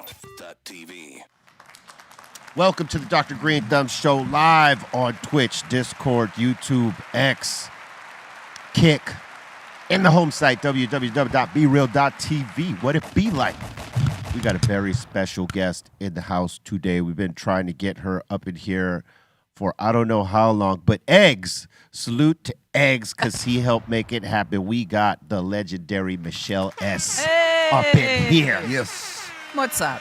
Greenthumb.tv. Welcome to the Dr. Greenthumb Show live on Twitch, Discord, YouTube, X, Kick, and the home site, www.bereal.tv. What it be like? We got a very special guest in the house today. We've been trying to get her up in here for I don't know how long, but Eggs, salute to Eggs, because he helped make it happen. We got the legendary Michelle S. up in here. Yes. What's up?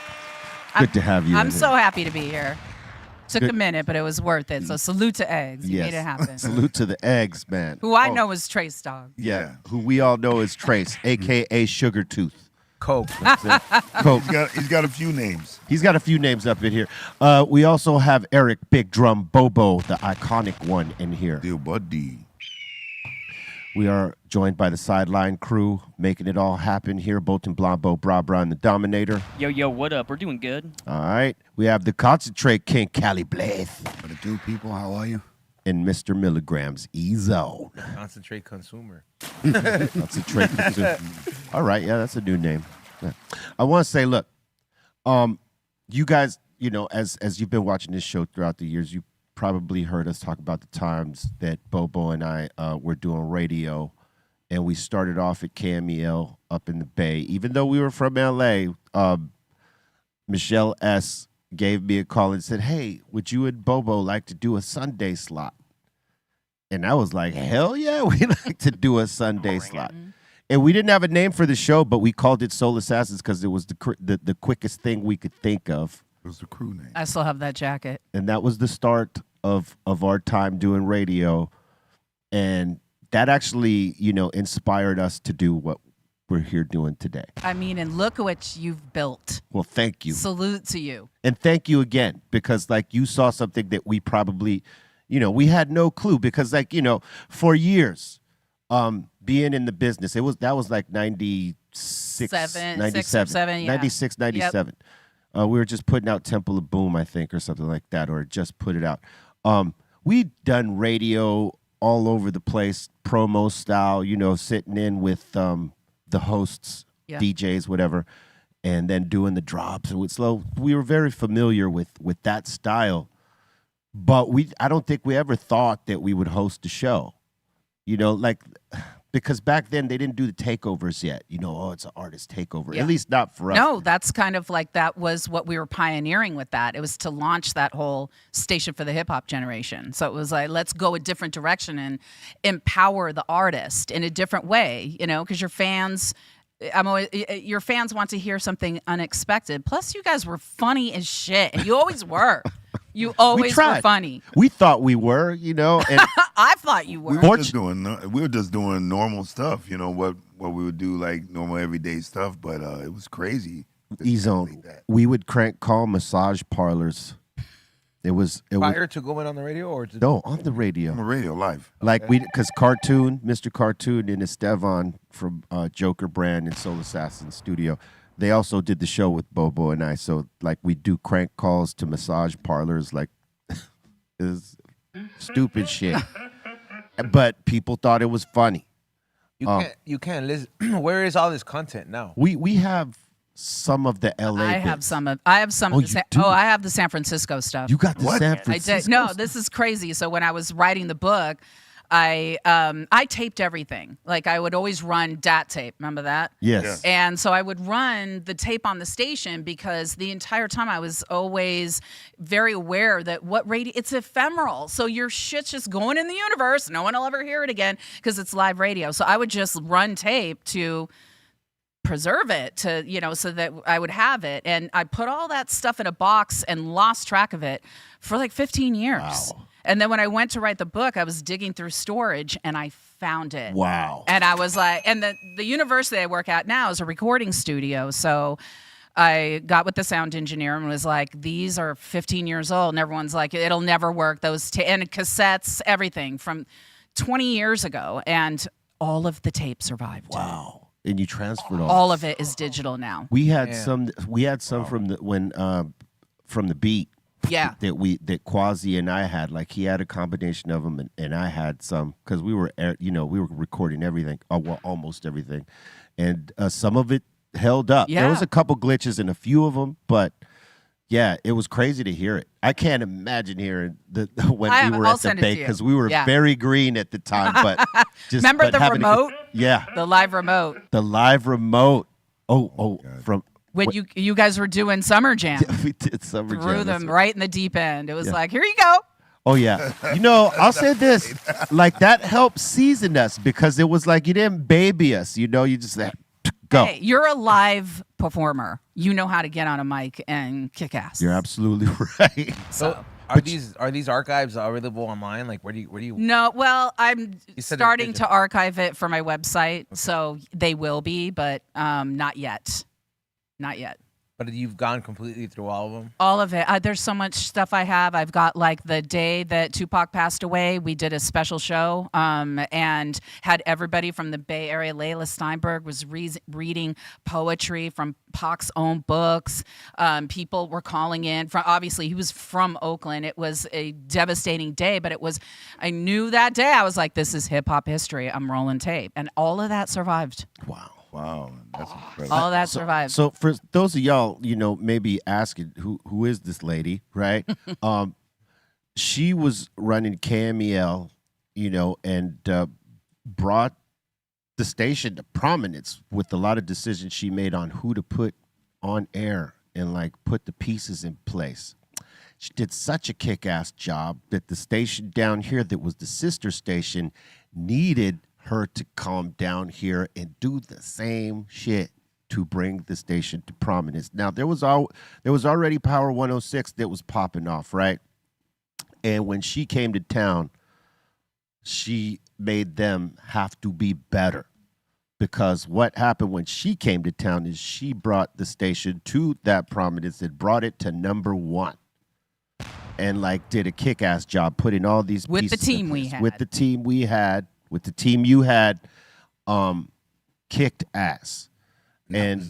Good to have you. I'm so happy to be here. Took a minute, but it was worth it. So salute to Eggs. You made it happen. Salute to the Eggs, man. Who I know is Trace Dog. Yeah, who we all know is Trace, a.k.a. Sugar Tooth. Coke. Coke. He's got a few names. He's got a few names up in here. We also have Eric Big Drum Bobo, the iconic one, in here. Dear buddy. We are joined by the Sideline crew, making it all happen here. Bolton Blambo, Bra Bra, and the Dominator. Yo, what up? We're doing good. All right. We have the Concentrate King, Cali Blaze. What it do, people? How are you? And Mr. Milligrams, E-Zone. Concentrate consumer. Concentrate Consumer. All right. Yeah, that's a new name. Yeah. I want to say, look, you guys, as you've been watching this show throughout the years, you probably heard us talk about the times that Bobo and I were doing radio, and we started off at KMEL up in the Bay. Even though we were from L.A., Michelle S. gave me a call and said, hey, would you and Bobo like to do a Sunday slot? And I was like, hell yeah, we'd like to do a Sunday slot. And we didn't have a name for the show, but we called it Soul Assassins because it was the quickest thing we could think of. It was the crew name. I still have that jacket. And that was the start of our time doing radio. And that actually, inspired us to do what we're here doing today. I mean, and look at what you've built. Well, thank you. Salute to you. And thank you again, because you saw something that we probably, we had no clue, because for years, being in the business, that was like 96, 97, 96, 97. Yep. We were just putting out Temple of Boom, I think, or something like that, or just put it out. We'd done radio all over the place, promo style, sitting in with the hosts, DJs, whatever, and then doing the drops. And we were very familiar with that style, but I don't think we ever thought that we would host a show, because back then they didn't do the takeovers yet. It's an artist takeover. At least not for us. No, that's kind of like that was what we were pioneering with that. It was to launch that whole station for the hip hop generation. So it was like, let's go a different direction and empower the artist in a different way, because your fans want to hear something unexpected. Plus, you guys were funny as shit. And you always were. You always were funny. We thought we were, and I thought you were. We were just doing normal stuff, what we would do, like normal everyday stuff, but it was crazy. E-Zone, we would call massage parlors. It was Prior to going on the radio, or no, on the radio. On the radio, live. Like because Mr. Cartoon and Estevan from Joker Brand and Soul Assassin Studio, they also did the show with Bobo and I. So we do crank calls to massage parlors, is stupid shit. But people thought it was funny. You can't listen. Where is all this content now? We have some of the LA. I have some of I have the San Francisco stuff. You got the San I Francisco did. No, this is crazy. So when I was writing the book, I taped everything. Like I would always run DAT tape. Remember that? Yes. And so I would run the tape on the station because the entire time I was always very aware that it's ephemeral. So your shit's just going in the universe. No one will ever hear it again because it's live radio. So I would just run tape to preserve it so that I would have it. And I put all that stuff in a box and lost track of it for like 15 years. Wow. And then when I went to write the book, I was digging through storage and I found it. Wow. And I was like, and the university I work at now is a recording studio. So I got with the sound engineer and was like, these are 15 years old. And everyone's like, it'll never work. And cassettes, everything from 20 years ago. And all of the tape survived. Wow. And you transferred all of it is digital now. We had some from the beat. Yeah. That Quasi and I had, he had a combination of them, and I had some, because we were recording everything, almost everything, and some of it held up. There was Yeah. a couple glitches in a few of them, but yeah, it was crazy to hear it. I can't imagine hearing when we were I'll at the send it bake to you. because we were Yeah. very green at the time. But just Remember but the having remote? Yeah, The live remote the live remote. From when you guys were doing summer jam. we did summer jam. Threw That's them right. right in the deep end. It was Yeah. like, here you go. Oh yeah. I'll say this. Like that helped season us because it was like you didn't baby us, you just like go. Hey, you're a live performer. You know how to get on a mic and kick ass. You're absolutely right. So are these archives available online? Like where do you? No, well, I'm You said they're starting to digital. archive it for my website, so they will be, but not yet. Not yet. But you've gone completely through all of them. All of it. There's so much stuff I have. I've got like the day that Tupac passed away, we did a special show and had everybody from the Bay Area. Layla Steinberg was reading poetry from Pac's own books. People were calling in. Obviously, he was from Oakland. It was a devastating day, but I knew that day. I was like, this is hip hop history. I'm rolling tape. And all of that survived. Wow, that's incredible. All of that survived. So for those of y'all, maybe asking who is this lady, right? She was running KMEL, and brought the station to prominence with a lot of decisions she made on who to put on air and like put the pieces in place. She did such a kick-ass job that the station down here that was the sister station needed her to come down here and do the same shit to bring the station to prominence. Now there was already Power 106 that was popping off, right? And when she came to town, she made them have to be better. Because what happened when she came to town is she brought the station to that prominence and brought it to number one. And like did a kick-ass job putting all these With the pieces in team we place. had. With the team we had. With the team you had, kicked ass. And,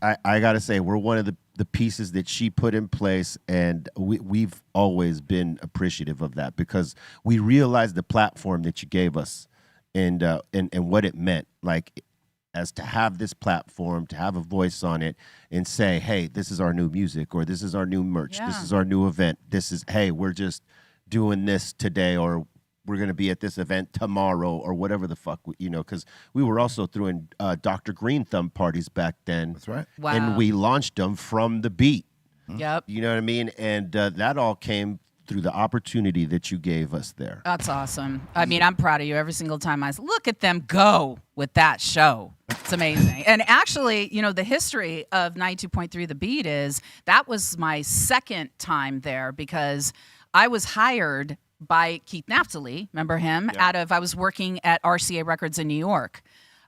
I got to say, we're one of the pieces that she put in place, and we've always been appreciative of that because we realized the platform that you gave us and what it meant, like as to have this platform, to have a voice on it and say, hey, this is our new music or this is our new merch. Yeah. This is our new event. This is, hey, we're just doing this today or we're going to be at this event tomorrow or whatever the fuck, because we were also throwing Dr. Greenthumb parties back then. That's right. Wow. And we launched them from the beat. Yep. You know what I mean? And that all came through the opportunity that you gave us there. That's awesome. I mean, I'm proud of you every single time I look at them go with that show. It's amazing. And actually, the history of 92.3 The Beat is that was my second time there because I was hired by Keith Naftali, remember him? Yeah. I was working at RCA Records in New York.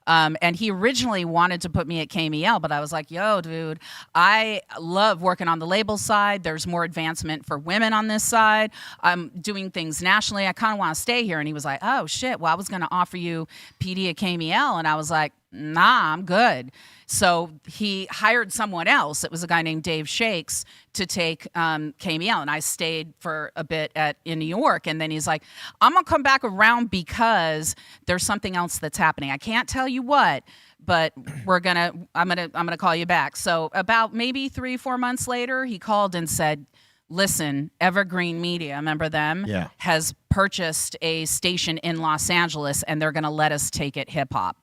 And he originally wanted to put me at KMEL, but I was like, yo, dude, I love working on the label side. There's more advancement for women on this side. I'm doing things nationally. I kind of want to stay here. And he was like, oh, shit, well, I was going to offer you PD at KMEL. And I was like, nah, I'm good. So he hired someone else. It was a guy named Dave Shakes to take KMEL. And I stayed for a bit in New York. And then he's like, I'm going to come back around because there's something else that's happening. I can't tell you what, but I'm gonna call you back. So about maybe 3-4 months later, he called and said, listen, Evergreen Media, remember them? Yeah. Has purchased a station in Los Angeles and they're going to let us take it hip hop.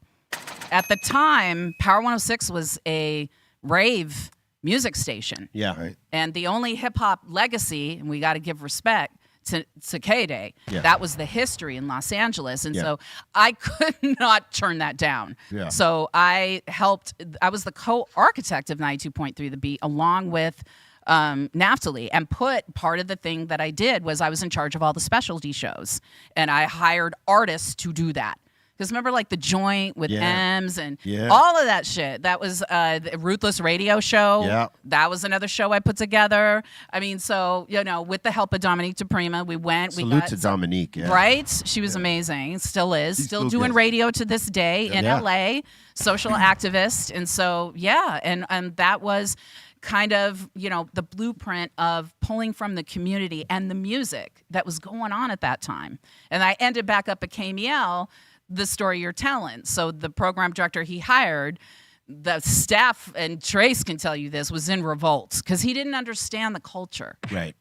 At the time, Power 106 was a rave music station. Yeah. Right. And the only hip hop legacy, and we got to give respect to K-Day, Yeah. that was the history in Los Angeles. And Yeah. so I could not turn that down. Yeah. So I was the co-architect of 92.3 The Beat along with Naftali, and part of the thing that I did was I was in charge of all the specialty shows, and I hired artists to do that. Because remember, like The Joint with Yeah. M's and Yeah. all of that shit. That was the Ruthless Radio Show. Yeah. That was another show I put together. I mean, so, with the help of Dominique DePrima, we went. Salute to Dominique. Yeah. Right? She was amazing. Still is. She's Still still doing good. radio to this day in Yeah. LA. Social activist. And so, yeah. And that was kind of, the blueprint of pulling from the community and the music that was going on at that time. And I ended back up at KMEL, the story you're telling. So the program director he hired, the staff, and Trace can tell you this, was in revolt because he didn't understand the culture. Right.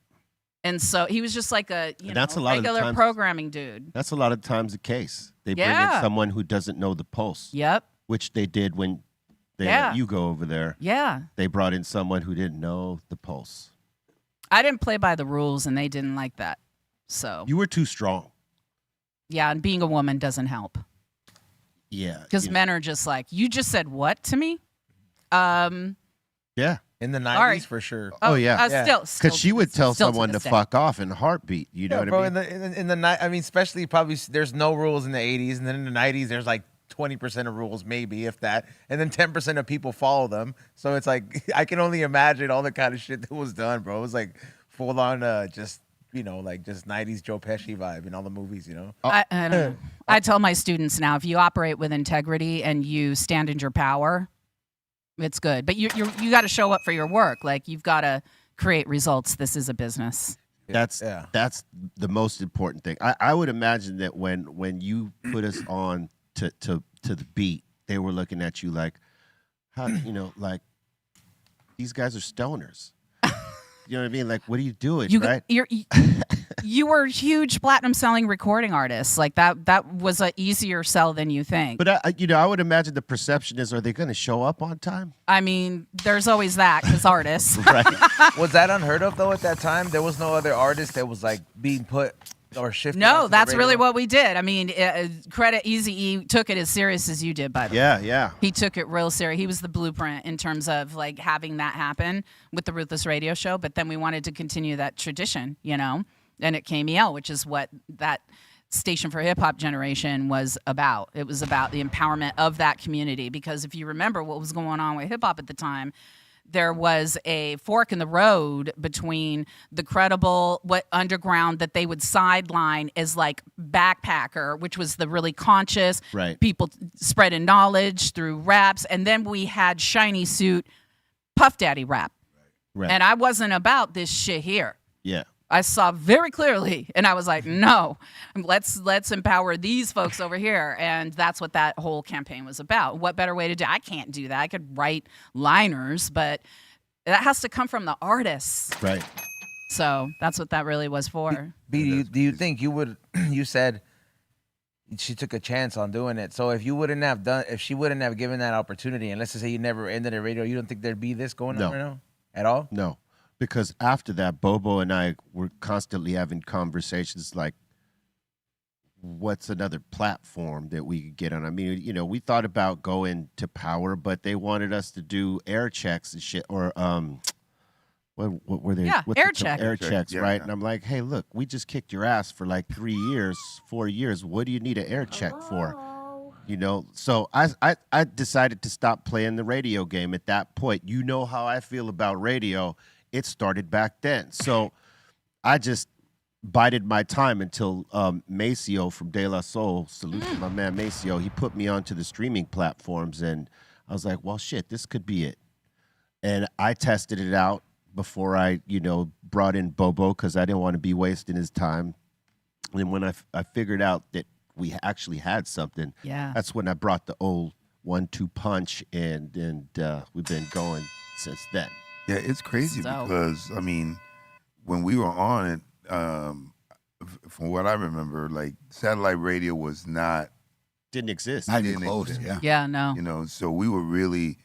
And so he was just like a That's a lot of the regular times- programming dude. That's a lot of times the case. They bring in Yeah. someone who doesn't know the pulse, Yep. which they did when they Yeah. let you go over there. Yeah. They brought in someone who didn't know the pulse. I didn't play by the rules, and they didn't like that. So You were too strong. yeah, and being a woman doesn't help Yeah. because you know. men are just like, you just said what to me? Yeah. In the 90s, right. for sure. Oh, yeah. Yeah. Still, Because she would tell still someone to this day. fuck off in a heartbeat. You know Yeah, what bro. I mean? In the night, I mean, especially probably there's no rules in the 80s, and then in the 90s there's like 20% of rules, maybe if that, and then 10% of people follow them. So it's like I can only imagine all the kind of shit that was done, bro. It was like full on, just like just 90s Joe Pesci vibe in all the movies, I don't know. I tell my students now, if you operate with integrity and you stand in your power, it's good. But you got to show up for your work. Like you've got to create results. This is a business. That's Yeah. that's the most important thing. I would imagine that when you put us on to the beat, they were looking at you like, how like these guys are stoners. You know what I mean? Like, what are you doing? Right? You were huge platinum selling recording artists. Like that was an easier sell than you think. But I would imagine the perception is, are they going to show up on time? I mean, there's always that because artists. Right. Was that unheard of though at that time? There was no other artist that was like being put or shifted. No, onto the that's really radio? what we did. I mean, credit Eazy-E took it as serious as you did, by the way. Yeah. He took it real serious. He was the blueprint in terms of like having that happen with the Ruthless Radio Show. But then we wanted to continue that tradition, and it KMEL, which is what that station for hip hop generation was about. It was about the empowerment of that community. Because if you remember what was going on with hip hop at the time, there was a fork in the road between the credible underground that they would sideline as like backpacker, which was the really conscious Right. people spreading knowledge through raps, and then we had shiny suit Puff Daddy rap. Right. And I wasn't about this shit here. Yeah. I saw very clearly, and I was like, no, let's empower these folks over here. And that's what that whole campaign was about. What better way to do? I can't do that. I could write liners, but that has to come from the artists. Right. So that's what that really was for. B, do you think you would? You said she took a chance on doing it. So if she wouldn't have given that opportunity, and let's just say you never ended a radio, you don't think there'd be this going No. on right now at all? No. Because after that, Bobo and I were constantly having conversations like, what's another platform that we could get on? I mean, we thought about going to Power, but they wanted us to do air checks and shit, or what were they? Yeah, what's air it called? check. Air checks, Yeah, right? yeah. And I'm like, hey, look, we just kicked your ass for like 4 years. What do you need an air check for? So I decided to stop playing the radio game at that point. You know how I feel about radio. It started back then. So I just bided my time until Maceo from De La Soul, salute to my man Maceo, he put me onto the streaming platforms, and I was like, well, shit, this could be it. And I tested it out before I, brought in Bobo because I didn't want to be wasting his time. And when I figured out that we actually had something, Yeah. that's when I brought the old 1-2 punch, and we've been going since then. Yeah, it's crazy So- because I mean, when we were on it, from what I remember, like satellite radio was not, Didn't exist. Not even didn't close, exist. yeah. Yeah, no. So we were really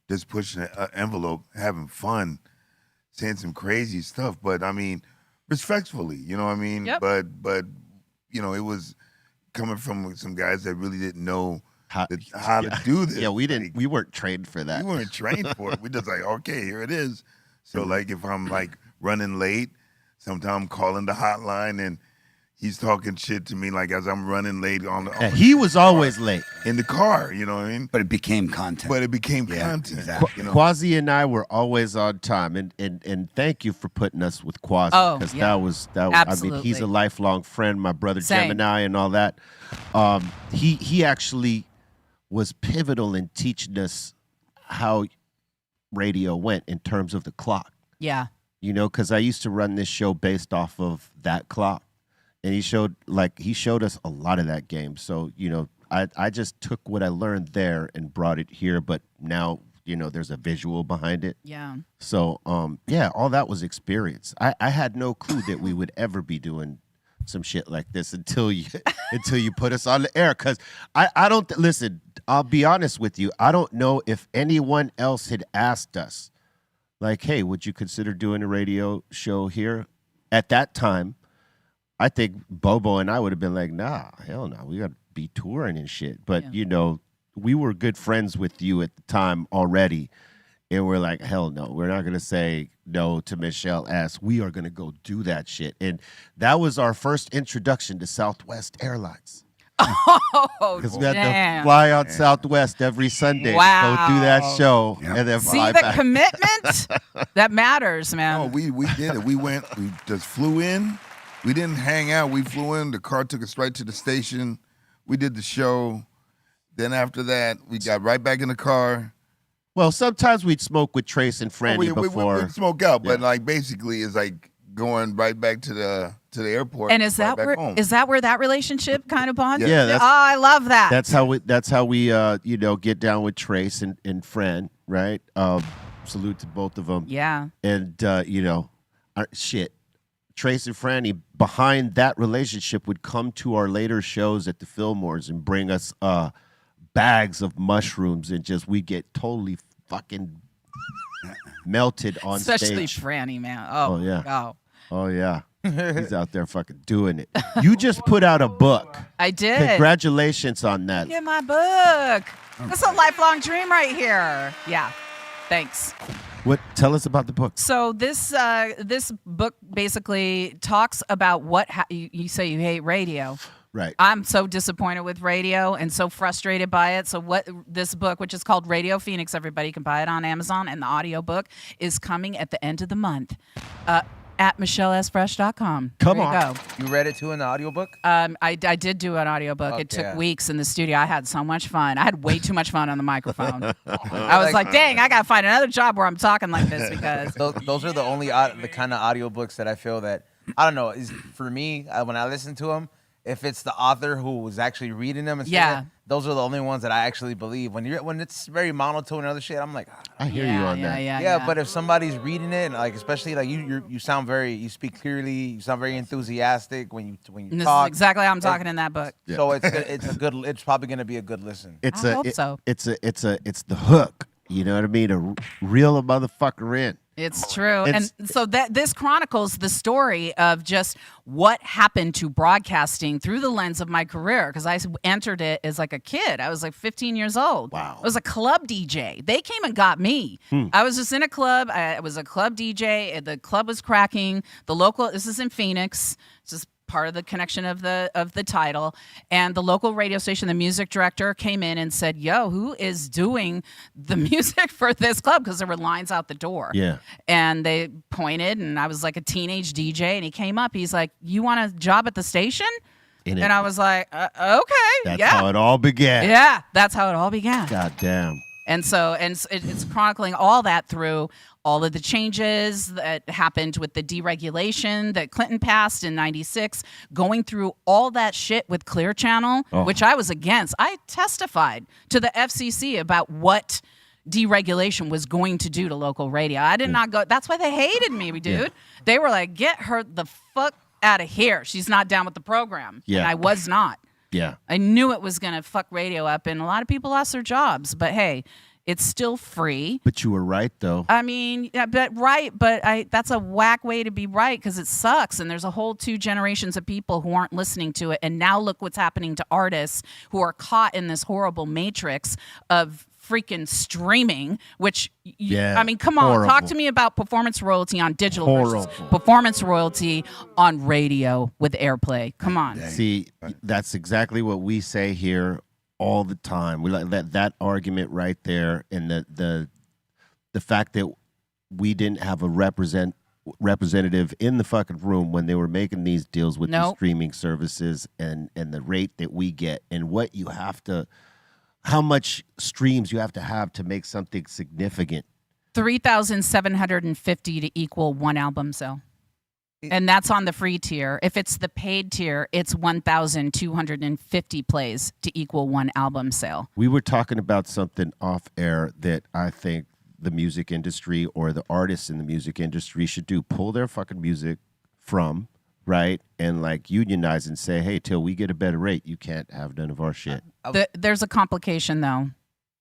just pushing an envelope, having fun, saying some crazy stuff. But I mean, respectfully, you know what I mean? Yep. But it was coming from some guys that really didn't know how to do this. Yeah, we didn't. Like, We weren't trained for that. we weren't trained for it. We just like, okay, here it is. So like if I'm like running late, sometimes I'm calling the hotline and he's talking shit to me like as I'm running late on Yeah, he was always late. in the car, you know what I mean? But it became content. But it became Yeah, content. exactly. You know? Quasi and I were always on time, and thank you for putting us with Quasi, Oh, because yeah. that was I mean, he's Absolutely. a lifelong friend, my brother Same. Gemini and all that. He actually was pivotal in teaching us how radio went in terms of the clock. Yeah. Because I used to run this show based off of that clock, and he showed us a lot of that game. So I just took what I learned there and brought it here, but now, there's a visual behind it. Yeah. So, yeah, all that was experience. I had no clue that we would ever be doing some shit like this until you put us on the air. Because I don't, listen, I'll be honest with you. I don't know if anyone else had asked us, like, hey, would you consider doing a radio show here? At that time, I think Bobo and I would have been like, nah, hell no. We got to be touring and shit. But, we were good friends with you at the time already. And we're like, hell no, we're not going to say no to Michelle S. We are going to go do that shit. And that was our first introduction to Southwest Airlines. Oh, Because we had to fly on Southwest every Sunday. Wow. Go do that show and then See fly the back. commitment? That matters, man. Oh, we did it. We just flew in. We didn't hang out. We flew in. The car took us right to the station. We did the show. Then after that, we got right back in the car. Well, sometimes we'd smoke with Trace and Franny before. We smoke out, but like basically it's like going right back to the airport. And is that where that relationship kind of bonds? Yeah, I love that. That's how we get down with Trace and Fran, right? Salute to both of them. Yeah. And shit. Trace and Franny, behind that relationship, would come to our later shows at the Fillmores and bring us bags of mushrooms, and we'd get totally fucking melted on Especially stage. Franny, man. Oh yeah. God. Oh yeah. He's out there fucking doing it. You just put out a book. I did. Congratulations on that. Get my book. This is a lifelong dream right here. Yeah. Thanks. Tell us about the book. So this book basically talks about what you say you hate radio. Right. I'm so disappointed with radio and so frustrated by it. So what this book, which is called Radio Phoenix, everybody can buy it on Amazon, and the audiobook is coming at the end of the month at michellesfresh.com. Come there on. you go. You read it too in the audiobook? I did do an audiobook. It took weeks in the studio. I had so much fun. I had way too much fun on the microphone. I was like, dang, I got to find another job where I'm talking like this because... Those are the only the kind of audiobooks that I feel that, I don't know, is for me, when I listen to them, if it's the author who was actually reading them and saying it, those are the only ones that I actually believe. When it's very monotone and other shit, I'm like, I hear you on that. Yeah, but if somebody's reading it, like especially like you sound you speak clearly, you sound very enthusiastic when you this talk. is exactly how I'm talking in that book. Yeah. So it's probably gonna be a good listen. I hope so. It's the hook. You know what I mean? To reel a motherfucker in. It's true. And so this chronicles the story of just what happened to broadcasting through the lens of my career, because I entered it as like a kid. I was like 15 years old. Wow. I was a club DJ. They came and got me. I was just in a club. I was a club DJ. The club was cracking. This is in Phoenix. It's just part of the connection of the title, and the local radio station, the music director came in and said, yo, who is doing the music for this club? Because there were lines out the door. Yeah. And they pointed, and I was like a teenage DJ, and he came up. He's like, you want a job at the station? And I was like, okay. That's how it all began. Yeah, that's how it all began. God damn. And so, it's chronicling all that through all of the changes that happened with the deregulation that Clinton passed in '96, going through all that shit with Clear Channel, which I was against. I testified to the FCC about what deregulation was going to do to local radio. I did not go. That's why they hated me, dude. Yeah. They were like, get her the fuck out of here. She's not down with the program. Yeah. And I was not. Yeah. I knew it was going to fuck radio up, and a lot of people lost their jobs. But hey, it's still free. But you were right, though. I mean, that's a whack way to be right, because it sucks. And there's a whole 2 generations of people who aren't listening to it. And now look what's happening to artists who are caught in this horrible matrix of freaking streaming, which, I mean, come on, horrible. Talk to me about performance royalty on digital versus performance royalty on radio with airplay. Come on. See, that's exactly what we say here all the time. We like that argument right there, and the fact that we didn't have a representative in the fucking room when they were making these deals with the streaming services and the rate that we get and what you have to. How much streams you have to make something significant? 3,750 to equal one album sale. And that's on the free tier. If it's the paid tier, it's 1,250 plays to equal one album sale. We were talking about something off air that I think the music industry or the artists in the music industry should do. Pull their fucking music from, right? And like unionize and say, hey, till we get a better rate, you can't have none of our shit. There's a complication, though.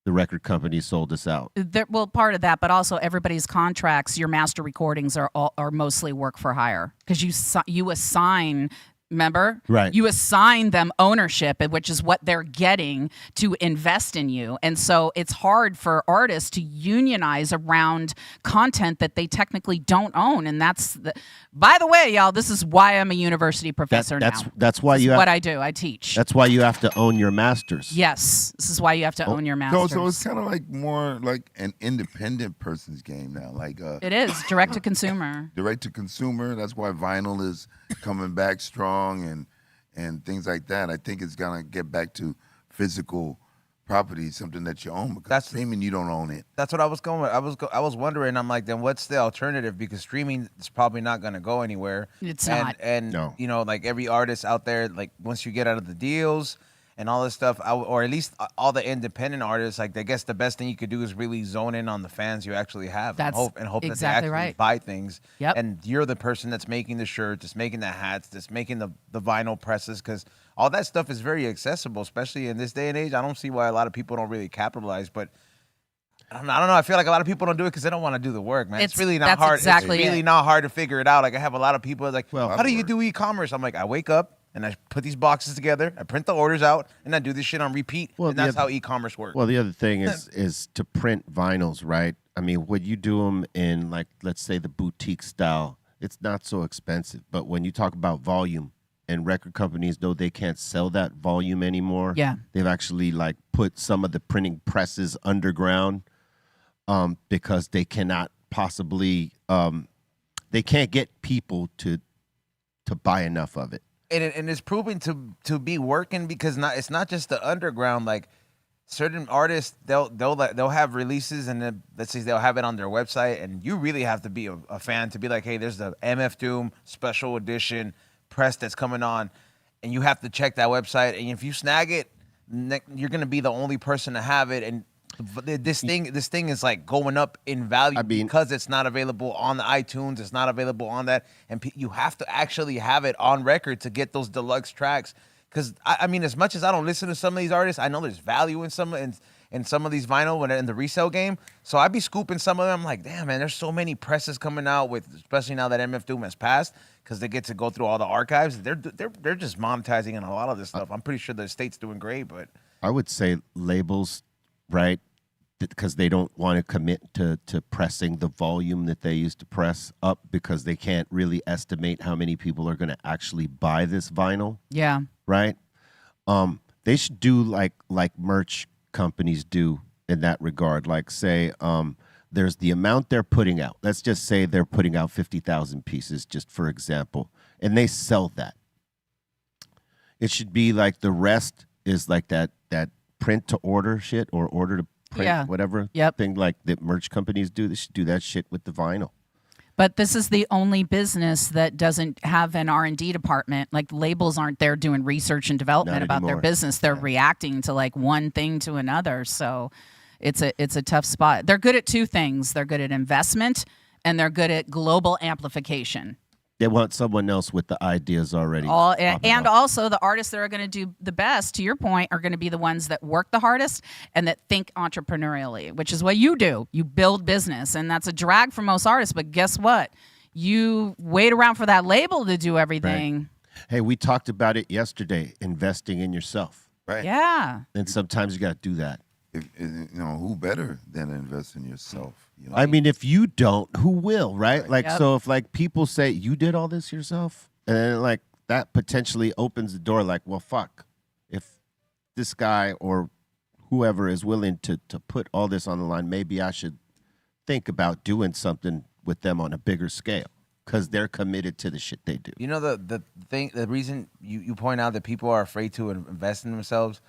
The record company sold us out. Well, part of that, but also everybody's contracts, your master recordings are mostly work for hire because you assign. Remember? Right. You assign them ownership, which is what they're getting to invest in you. And so it's hard for artists to unionize around content that they technically don't own. And by the way, y'all, this is why I'm a university professor now. That's why what I do. I teach. That's why you have to own your masters. Yes. This is why you have to own your masters. So it's kind of like more like an independent person's game now. Like it is direct to consumer. Direct to consumer. That's why vinyl is coming back strong and things like that. I think it's gonna get back to physical property, something that you own, because streaming, you don't own it. That's what I was going with. I was wondering. I'm like, then what's the alternative? Because streaming is probably not going to go anywhere. It's not. And No. you know, like every artist out there, like once you get out of the deals and all this stuff, or at least all the independent artists, like I guess the best thing you could do is really zone in on the fans you actually have. That's and hope exactly that they actually right. buy things. Yep. And you're the person that's making the shirts, that's making the hats, that's making the vinyl presses, because all that stuff is very accessible, especially in this day and age. I don't see why a lot of people don't really capitalize, but I don't know. I feel like a lot of people don't do it because they don't want to do the work, man. It's really not that's hard. exactly it's really it. not hard to figure it out. Like I have a lot of people like, Well, how do you do e-commerce? I'm like, I wake up and I put these boxes together, I print the orders out, and I do this shit on repeat. Well, and that's how e-commerce works. Well, the other thing is to print vinyls, right? I mean, when you do them in, like, let's say the boutique style, it's not so expensive. But when you talk about volume, and record companies know they can't sell that volume anymore, Yeah. they've actually like put some of the printing presses underground because they cannot possibly they can't get people to buy enough of it. And it's proven to be working because it's not just the underground. Like certain artists, they'll have releases and then let's say they'll have it on their website, and you really have to be a fan to be like, hey, there's the MF Doom special edition press that's coming on, and you have to check that website. And if you snag it, you're gonna be the only person to have it. And this thing is like going up in value because it's not available on the iTunes. It's not available on that, and you have to actually have it on record to get those deluxe tracks. Because I mean, as much as I don't listen to some of these artists, I know there's value in some of these vinyl when they're in the resale game. So I'd be scooping some of them. I'm like, damn, man, there's so many presses coming out with, especially now that MF Doom has passed, because they get to go through all the archives. They're just monetizing in a lot of this stuff. I'm pretty sure the estate's doing great, but I would say labels, right? Because they don't want to commit to pressing the volume that they used to press up because they can't really estimate how many people are going to actually buy this vinyl. Yeah. Right? They should do like merch companies do in that regard. Like say there's the amount they're putting out. Let's just say they're putting out 50,000 pieces, just for example, and they sell that. It should be like the rest is like that print to order shit or order to print, whatever thing like that merch companies do. They should do that shit with the vinyl. But this is the only business that doesn't have an R&D department. Like labels aren't there doing research and development Not about anymore. their business. They're reacting to like one thing to another. So it's a tough spot. They're good at two things. They're good at investment and they're good at global amplification. They want someone else with the ideas already. And also the artists that are going to do the best, to your point, are going to be the ones that work the hardest and that think entrepreneurially, which is what you do. You build business, and that's a drag for most artists. But guess what? You wait around for that label to do everything. Right. Hey, we talked about it yesterday, investing in yourself. Right. Yeah. And sometimes you got to do that. Who better than to invest in yourself? You know? I mean, if you don't, who will, right? Like, Yep. so if like people say you did all this yourself, and then, like that potentially opens the door. Like, well, fuck, if this guy or whoever is willing to put all this on the line, maybe I should think about doing something with them on a bigger scale because they're committed to the shit they do. you know the reason you point out that people are afraid to invest in themselves.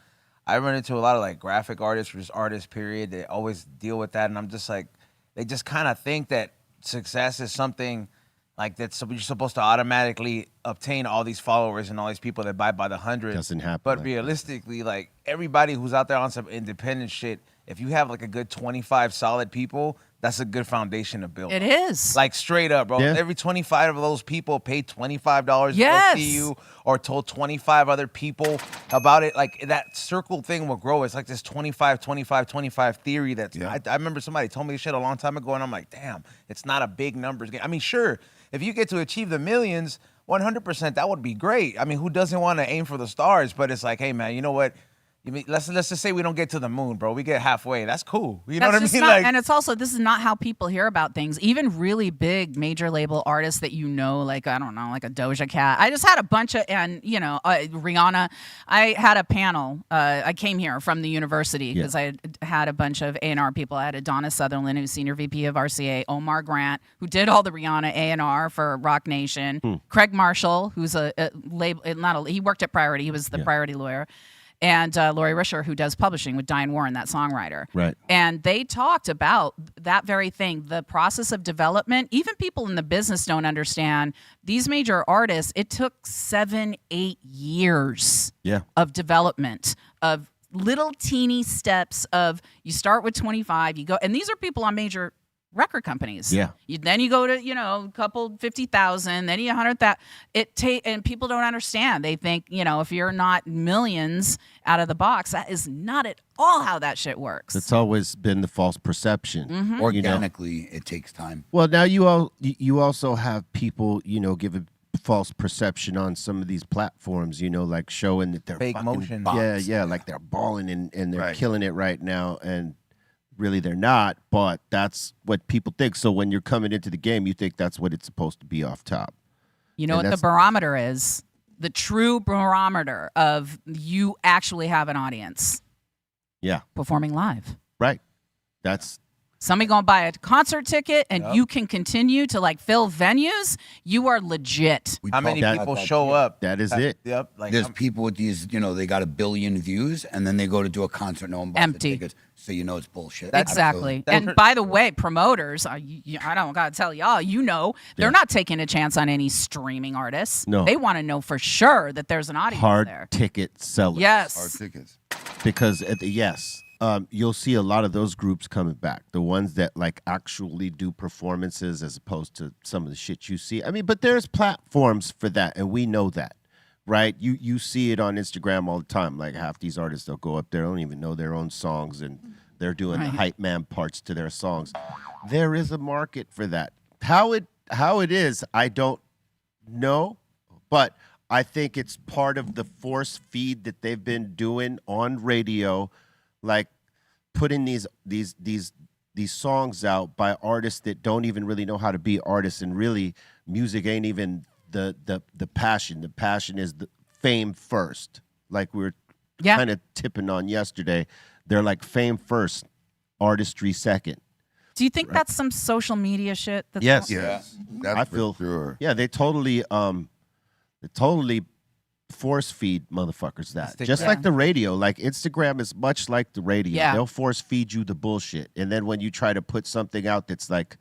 I run into a lot of like graphic artists or just artists, period. They always deal with that, and I'm just like, they just kind of think that success is something like you're supposed to automatically obtain all these followers and all these people that buy by the hundred. Doesn't happen But like realistically, like everybody who's out there on some independent shit, if you have like a good 25 solid people, that's a good foundation to build. It is. Like straight up, bro. Yeah. Every 25 of those people paid $25 Yes. to see you or told 25 other people about it. Like that circle thing will grow. It's like this 25, 25, 25 theory that's Yeah. I remember somebody told me this shit a long time ago and I'm like, damn, it's not a big numbers game. I mean, sure, if you get to achieve the millions, 100%, that would be great. I mean, who doesn't want to aim for the stars? But it's like, hey man, you know what? Let's just say we don't get to the moon, bro. We get halfway. That's cool. You know what I mean? And it's also, this is not how people hear about things. Even really big major label artists that you know, like, I don't know, like a Doja Cat. I just had a bunch of, and Rihanna. I had a panel. I came here from the university because I had a bunch of A&R people. I had Adonna Sutherland, who's senior VP of RCA, Omar Grant, who did all the Rihanna A&R for Rock Nation, Craig Marshall, who's a label, he worked at Priority. He was the Priority lawyer. And Lori Risher, who does publishing with Diane Warren, that songwriter. Right. And they talked about that very thing, the process of development. Even people in the business don't understand. These major artists, it took 7-8 years of development, of little teeny steps of you start with 25, you go, and these are people on major record companies. Yeah. Then you go to, a couple 50,000, then you 100,000. And people don't understand. They think, if you're not millions out of the box, that is not at all how that shit works. It's always been the false perception. Organically, it takes time. Well, now you also have people, give a false perception on some of these platforms, like showing that they're Fake fucking, motion. Yeah, like they're balling and they're Right. killing it right now, and really they're not, but that's what people think. So when you're coming into the game, you think that's what it's supposed to be off top. You know And what the barometer is? The true barometer of you actually have an audience. Yeah. Performing live. Right. That's Somebody gonna buy a concert ticket and you can continue to fill venues, you are legit. We How many talked people about that show too. up? that is it. Yep. Like There's people with these, they got 1 billion views, and then they go to do a concert, no one buys Empty. the tickets, so it's bullshit. Exactly. And by the way, promoters, I don't gotta tell y'all, they're not taking a chance on any streaming artists. No. They want to know for sure that there's an audience Hard there. ticket sellers. Yes. Our tickets. Because you'll see a lot of those groups coming back. The ones that actually do performances as opposed to some of the shit you see. I mean, but there's platforms for that, and we know that, right? You see it on Instagram all the time. Like half these artists, they'll go up there, don't even know their own songs, and they're doing the hype man parts to their songs. There is a market for that. How it is, I don't know, but I think it's part of the force feed that they've been doing on radio, like putting these songs out by artists that don't even really know how to be artists, and really music ain't even the passion. The passion is the fame first. Like we were kind of tipping on yesterday. They're like fame first, artistry second. Do you think that's some social media shit? That's Yes. Yes. That's I for feel sure. Yeah, they totally force feed motherfuckers that. Just like the radio. Like Instagram is much like the radio. Yeah. They'll force feed you the bullshit. And then when you try to put something out that's like,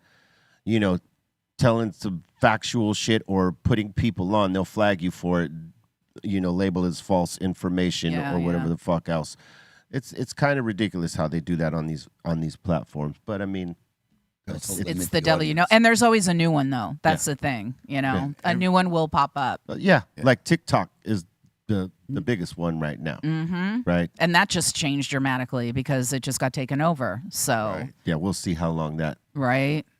telling some factual shit or putting people on, they'll flag you for it, label as false information or whatever the fuck else. It's kind of ridiculous how they do that on these platforms. But I mean, it's the devil, and there's always a new one though. That's the thing, a new one will pop up. Like TikTok is the biggest one right now, right? And that just changed dramatically because it just got taken over. So Yeah, we'll see how long that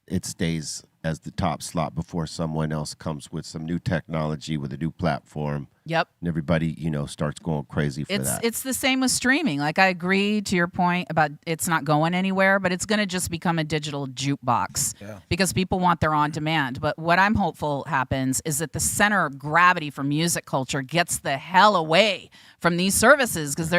it stays as the top slot before someone else comes with some new technology with a new platform. Yep. And everybody, starts going crazy for that. It's the same with streaming. Like I agree to your point about it's not going anywhere, but it's going to just become a digital jukebox because people want their on demand. But what I'm hopeful happens is that the center of gravity for music culture gets the hell away from these services because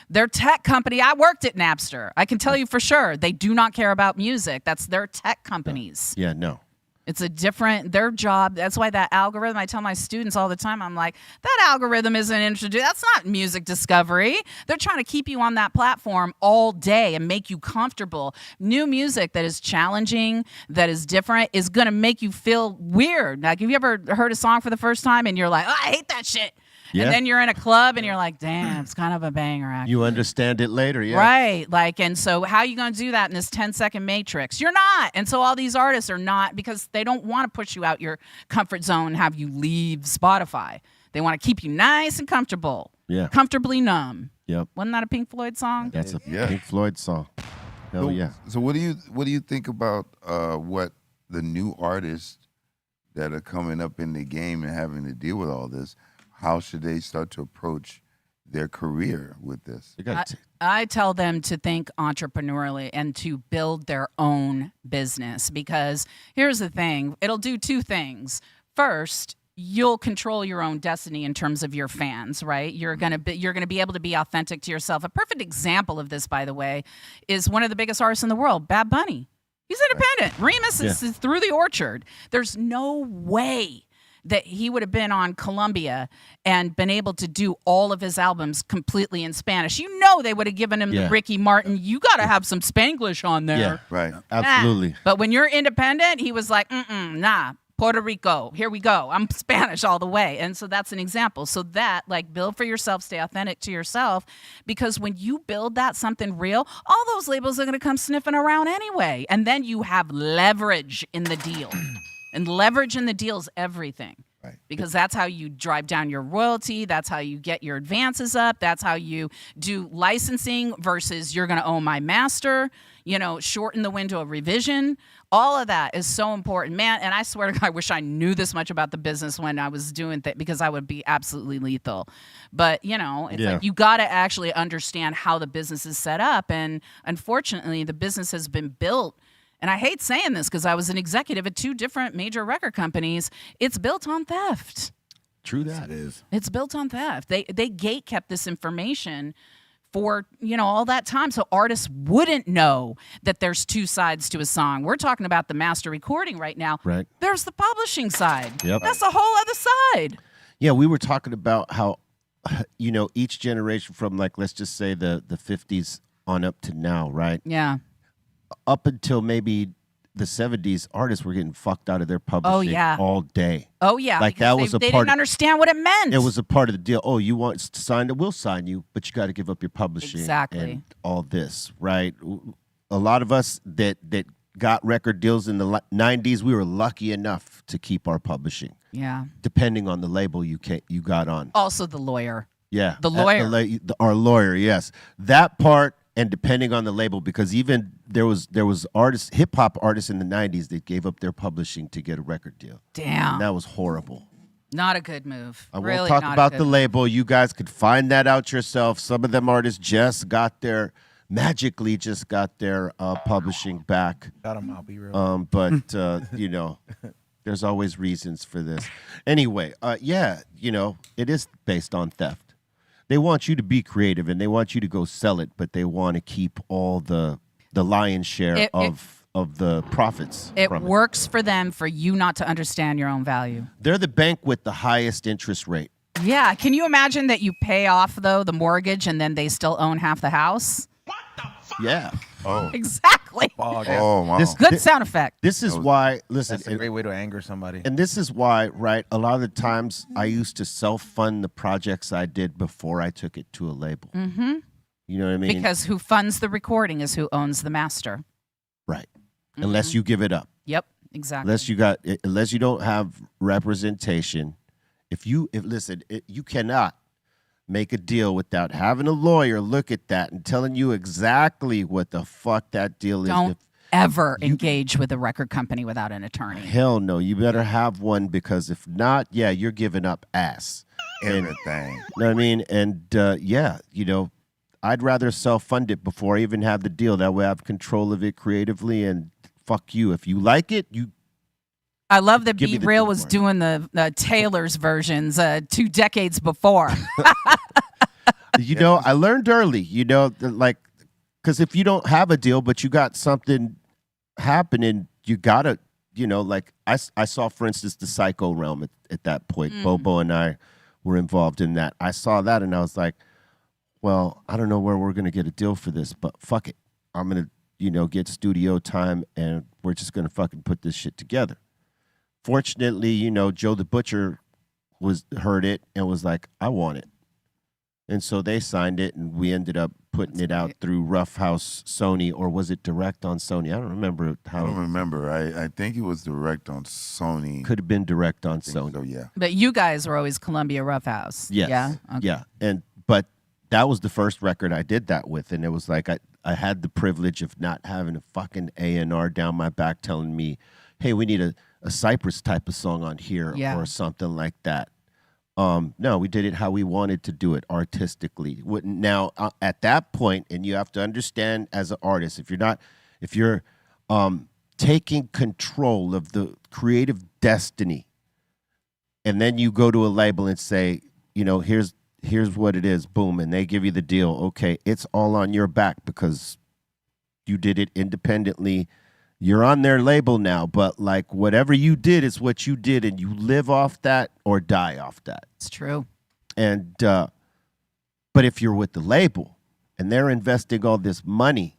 they're tech company. I worked at Napster. I can tell you for sure they do not care about music. That's their tech companies. Yeah, no. It's a different, their job. That's why that algorithm, I tell my students all the time, I'm like, that algorithm isn't introduced. That's not music discovery. They're trying to keep you on that platform all day and make you comfortable. New music that is challenging, that is different, is going to make you feel weird. Like, have you ever heard a song for the first time and you're like, oh, I hate that shit. Yeah. And then you're in a club and you're like, damn, it's kind of a banger, actually. You understand it later, yeah. Right. Like, and so how are you going to do that in this 10-second matrix? You're not. And so all these artists are not, because they don't want to push you out your comfort zone and have you leave Spotify. They want to keep you nice and comfortable. Yeah. Comfortably numb. Yep. Wasn't that a Pink Floyd song? That's a Yeah. Pink Floyd song. Hell yeah. So what do you think about what the new artists that are coming up in the game and having to deal with all this? How should they start to approach their career with this? You gotta I tell them to think entrepreneurially and to build their own business, because here's the thing. It'll do two things. First, you'll control your own destiny in terms of your fans, right? You're gonna be able to be authentic to yourself. A perfect example of this, by the way, is one of the biggest artists in the world, Bad Bunny. He's independent. Remus is through the orchard. There's no way that he would have been on Columbia and been able to do all of his albums completely in Spanish. You know, they would have given him the Ricky Martin, you got to have some Spanglish on there. Yeah. Right. Absolutely. But when you're independent, he was like, nah, Puerto Rico, here we go. I'm Spanish all the way. And so that's an example. So that, like, build for yourself, stay authentic to yourself, because when you build that something real, all those labels are going to come sniffing around anyway. And then you have leverage in the deal. And leverage in the deal is everything. Right. Because that's how you drive down your royalty. That's how you get your advances up. That's how you do licensing versus you're going to own my master. You know, shorten the window of revision. All of that is so important, man. And I swear to God, I wish I knew this much about the business when I was doing that, because I would be absolutely lethal. But, you know, it's like you got to actually understand how the business is set up. And unfortunately, the business has been built. And I hate saying this because I was an executive at 2 different major record companies. It's built on theft. True that. It is. It's built on theft. They gate kept this information for, you know, all that time, so artists wouldn't know that there's 2 sides to a song. We're talking about the master recording right now. Right. There's the publishing side. Yep. That's a whole other side. Yeah, we were talking about how, you know, each generation from, like, let's just say the 50s on up to now, right? Yeah. Up until maybe the 70s, artists were getting fucked out of their publishing all day. Oh, yeah. Like, because that was a they part didn't understand what it meant. It was a part of the deal. Oh, you want to sign it? We'll sign you, but you got to give up your publishing. Exactly. And all this, right? A lot of us that got record deals in the 90s, we were lucky enough to keep our publishing. Yeah. Depending on the label you got on. Also the lawyer. Yeah. The lawyer. Our lawyer, yes. That part, and depending on the label, because even there was artists, hip hop artists in the 90s that gave up their publishing to get a record deal. Damn. And that was horrible. Not a good move. I really won't talk not about a the good label. You guys could find that out yourself. Some of them artists magically just got their publishing back. Shout 'em out, be real. But you know, there's always reasons for this. Anyway, yeah, you know, it is based on theft. They want you to be creative and they want you to go sell it, but they want to keep all the lion's share of the profits. It from works for them for you not to understand your own value. They're the bank with the highest interest rate. Yeah. Can you imagine that you pay off, though, the mortgage and then they still own half the house? Yeah. Oh. Exactly. Oh, damn. Oh, wow. Good sound effect. This is why, listen, That's a great way to anger somebody. and this is why, right, a lot of the times I used to self-fund the projects I did before I took it to a label. Mm-hmm. You know what I mean? Because who funds the recording is who owns the master. Right. Unless you give it up. Yep. Exactly. Unless you don't have representation. You cannot make a deal without having a lawyer look at that and telling you exactly what the fuck that deal is. Don't ever engage with a record company without an attorney. Hell no. You better have one, because if not, yeah, you're giving up ass. Everything. You know what I mean? And yeah, you know, I'd rather self-fund it before I even have the deal. That way I have control of it creatively, and fuck you. If you like it, I love that Give me Be the Real thing was for it. doing the Taylor's versions 2 decades before. you know, I learned early, you know, like, because if you don't have a deal, but you got something happening, you gotta like I saw, for instance, the Psycho Realm at that point. Bobo and I were involved in that. I saw that and I was like, well, I don't know where we're going to get a deal for this, but fuck it. I'm going to, get studio time and we're just going to fucking put this shit together. Fortunately, Joe the Butcher heard it and was like, I want it. And so they signed it, and we ended up putting it out through Rough House Sony, or was it direct on Sony? I don't remember how. I don't remember. I think it was direct on Sony. Could have been direct on Sony. So, yeah. But you guys were always Columbia Rough House. Yes. Yeah. Okay. Yeah. But that was the first record I did that with, and it was like I had the privilege of not having a fucking A&R down my back telling me, hey, we need a Cypress type of song on here or something like that. No, we did it how we wanted to do it, artistically. Now, at that point, and you have to understand as an artist, if you're taking control of the creative destiny, and then you go to a label and say, here's what it is, boom, and they give you the deal. Okay, it's all on your back because you did it independently. You're on their label now, but like whatever you did is what you did, and you live off that or die off that. It's true. And but if you're with the label and they're investing all this money,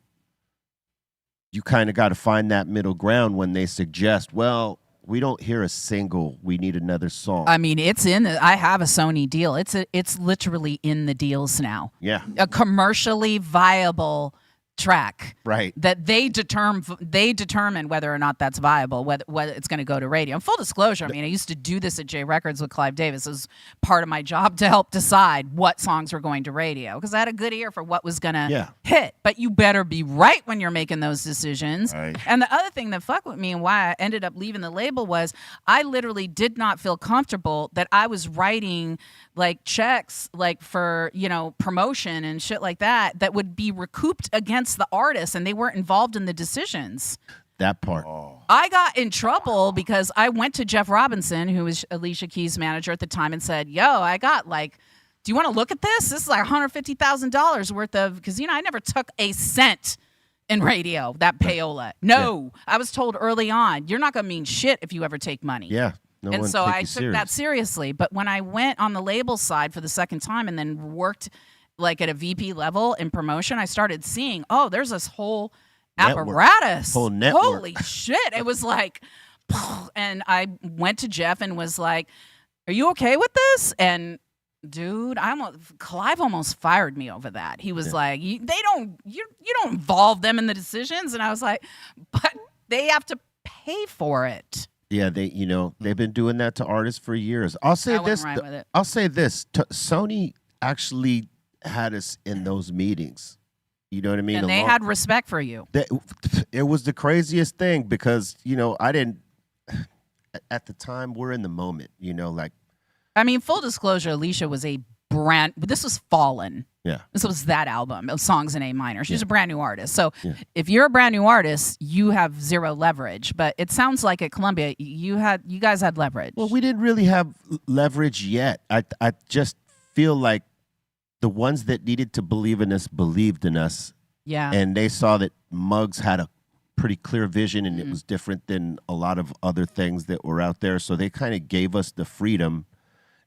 you kind of got to find that middle ground when they suggest, well, we don't hear a single, we need another song. I mean, I have a Sony deal. It's literally in the deals now. Yeah. A commercially viable track, right? That they determine whether or not that's viable, whether it's going to go to radio. And full disclosure, I mean, I used to do this at J Records with Clive Davis. It was part of my job to help decide what songs were going to radio because I had a good ear for what was going to hit. But you better be right when you're making those decisions. Right. And the other thing that fucked with me and why I ended up leaving the label was I literally did not feel comfortable that I was writing like checks like for promotion and shit like that would be recouped against the artists, and they weren't involved in the decisions. That part. I got in trouble because I went to Jeff Robinson, who was Alicia Keys' manager at the time, and said, yo, I got do you want to look at this? This is like $150,000 worth of, because I never took a cent in radio, that payola. No, I was told early on, you're not going to mean shit if you ever take money. Yeah. And so I took that seriously. But when I went on the label side for the second time and then worked like at a VP level in promotion, I started seeing, there's this whole apparatus. Whole network. Holy shit. It was like, and I went to Jeff and was like, are you okay with this? And dude, Clive almost fired me over that. He was like, you don't involve them in the decisions. And I was like, but they have to pay for it. Yeah, they've been doing that to artists for years. I'll say this. Sony actually had us in those meetings. You know what I mean? And they had respect for you. It was the craziest thing because, I didn't, at the time, we're in the moment, I mean, full disclosure, Alicia was this was Fallen. Yeah. This was that album of songs in A minor. She's a brand new artist. So if you're a brand new artist, you have zero leverage. But it sounds like at Columbia, you guys had leverage. Well, we didn't really have leverage yet. I just feel like the ones that needed to believe in us believed in us. Yeah. And they saw that Muggs had a pretty clear vision and it was different than a lot of other things that were out there. So they kind of gave us the freedom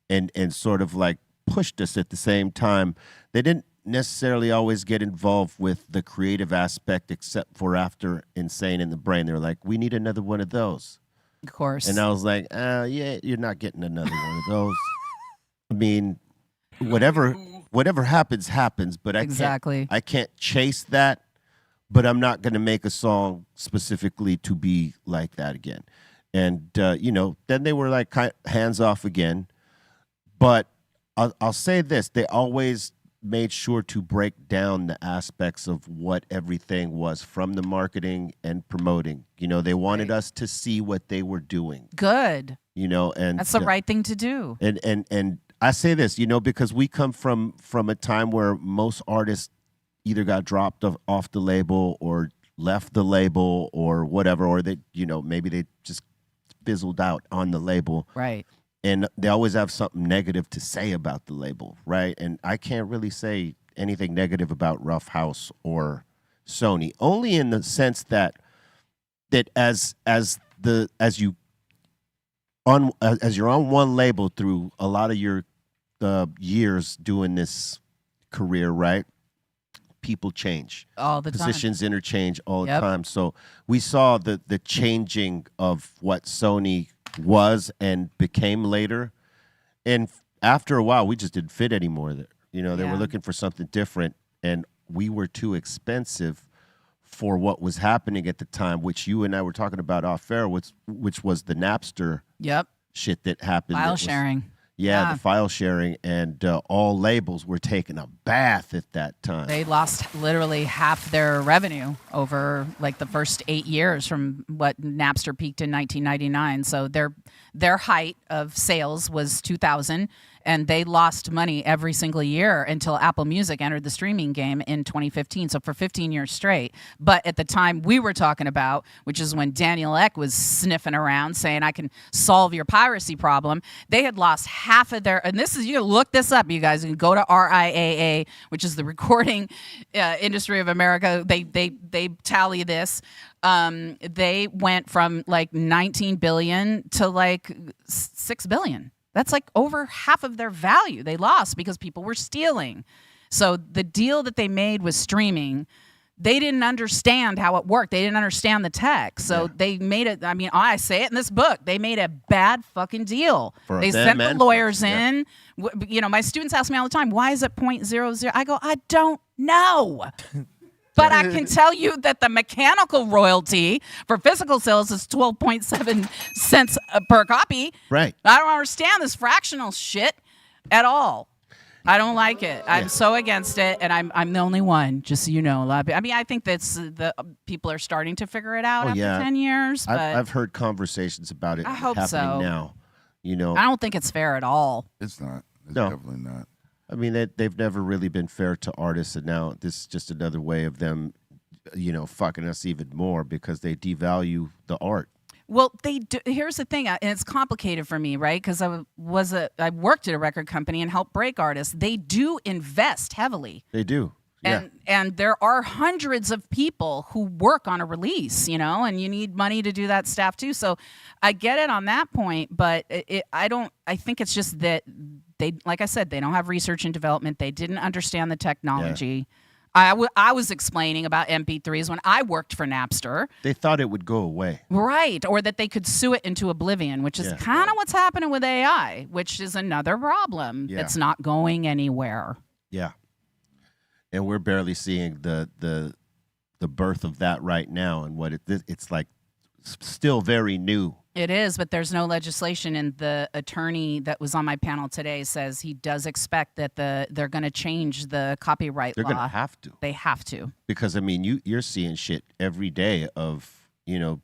and sort of like pushed us at the same time. They didn't necessarily always get involved with the creative aspect except for after Insane in the Brain. They were like, we need another one of those. Of course. And I was like, yeah, you're not getting another one of those. I mean, whatever happens, but I can't chase that, but I'm not going to make a song specifically to be like that again. And, then they were like hands off again. But I'll say this, they always made sure to break down the aspects of what everything was from the marketing and promoting. They wanted us to see what they were doing. Good. And that's the right thing to do. And I say this, because we come from a time where most artists either got dropped off the label or left the label or whatever, or they, maybe they just fizzled out on the label. Right. And they always have something negative to say about the label, right? And I can't really say anything negative about Rough House or Sony, only in the sense that as as you're on one label through a lot of your years doing this career, right? People change all the time. Positions interchange all the Yep. time. So we saw the changing of what Sony was and became later. And after a while, we just didn't fit anymore there. You know, they were Yeah. looking for something different, and we were too expensive for what was happening at the time, which you and I were talking about off air, which was the Napster Yep. shit that happened. that File was- sharing. Yeah, the file sharing, and all labels were taking a bath at that time. They lost literally half their revenue over like the first 8 years from what Napster peaked in 1999. So their height of sales was 2000, and they lost money every single year until Apple Music entered the streaming game in 2015. So for 15 years straight. But at the time we were talking about, which is when Daniel Ek was sniffing around saying, I can solve your piracy problem, they had lost half of their, and this is, you can look this up, you guys, you can go to RIAA, which is the Recording Industry of America. They tally this. They went from like 19 billion to like 6 billion. That's like over half of their value they lost because people were stealing. So the deal that they made was streaming. They didn't understand how it worked. They didn't understand the tech. So they made it. I mean, I say it in this book. They made a bad fucking deal. For They them sent the and lawyers for us, yeah. in. You know, my students ask me all the time, why is it 0.00? I go, I don't know. But I can tell you that the mechanical royalty for physical sales is 12.7 cents per copy. Right. I don't understand this fractional shit at all. I don't like it. I'm so against it, and I'm the only one. Just so you know, a lot of people, I mean, I think that's the people are starting to figure it out after 10 years. But I've heard conversations about it I hope happening so. now. You know, I don't think it's fair at all. It's not. It's No. definitely not. I mean, they've never really been fair to artists, and now this is just another way of them, you know, fucking us even more because they devalue the art. Well, they do. Here's the thing, and it's complicated for me, right? Because I worked at a record company and helped break artists. They do invest heavily. They do. Yeah. And there are hundreds of people who work on a release, you know, and you need money to do that stuff too. So I get it on that point, but I think it's just that they, like I said, they don't have research and development. They didn't understand the technology. I was explaining about MP3s when I worked for Napster. They thought it would go away. Right, or that they could sue it into oblivion, which is kind of what's happening with AI, which is another problem. Yeah. It's not going anywhere. Yeah. And we're barely seeing the birth of that right now, and what it's like still very new. It is, but there's no legislation, and the attorney that was on my panel today says he does expect that they're going to change the copyright They're law. going to have to. They have to. Because I mean, you're seeing shit every day of, you know,